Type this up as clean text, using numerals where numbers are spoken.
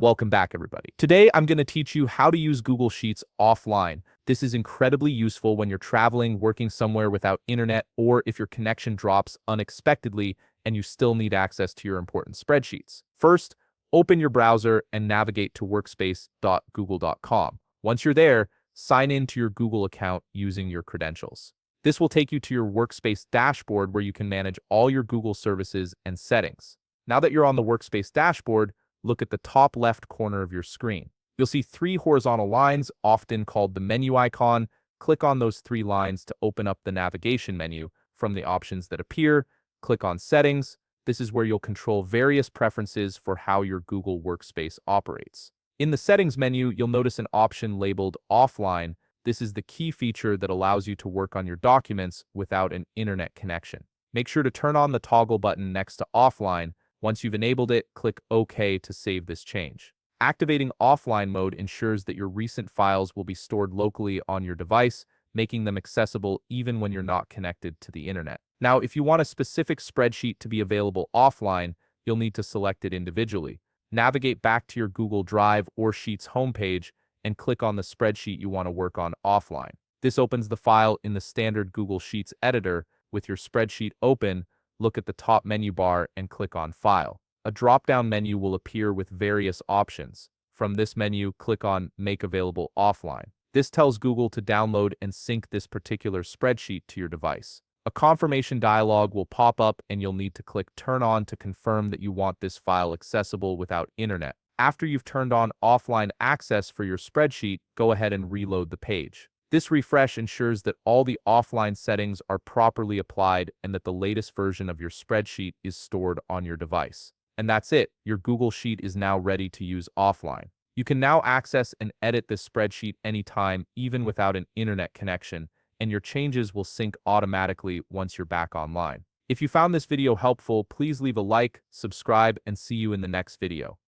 Welcome back, everybody. Today, I'm going to teach you how to use Google Sheets offline. This is incredibly useful when you're traveling, working somewhere without internet, or if your connection drops unexpectedly and you still need access to your important spreadsheets. First, open your browser and navigate to workspace.google.com. Once you're there, sign in to your Google account using your credentials. This will take you to your Workspace dashboard where you can manage all your Google services and settings. Now that you're on the Workspace dashboard, look at the top left corner of your screen. You'll see three horizontal lines, often called the menu icon. Click on those three lines to open up the navigation menu. From the options that appear, click on Settings. This is where you'll control various preferences for how your Google Workspace operates. In the Settings menu, you'll notice an option labeled Offline. This is the key feature that allows you to work on your documents without an internet connection. Make sure to turn on the toggle button next to Offline. Once you've enabled it, click OK to save this change. Activating offline mode ensures that your recent files will be stored locally on your device, making them accessible even when you're not connected to the internet. Now, if you want a specific spreadsheet to be available offline, you'll need to select it individually. Navigate back to your Google Drive or Sheets homepage and click on the spreadsheet you want to work on offline. This opens the file in the standard Google Sheets editor. With your spreadsheet open, look at the top menu bar and click on File. A drop-down menu will appear with various options. From this menu, click on Make Available Offline. This tells Google to download and sync this particular spreadsheet to your device. A confirmation dialog will pop up and you'll need to click Turn On to confirm that you want this file accessible without internet. After you've turned on offline access for your spreadsheet, go ahead and reload the page. This refresh ensures that all the offline settings are properly applied and that the latest version of your spreadsheet is stored on your device. And that's it. Your Google Sheet is now ready to use offline. You can now access and edit this spreadsheet anytime, even without an internet connection, and your changes will sync automatically once you're back online. If you found this video helpful, please leave a like, subscribe, and see you in the next video.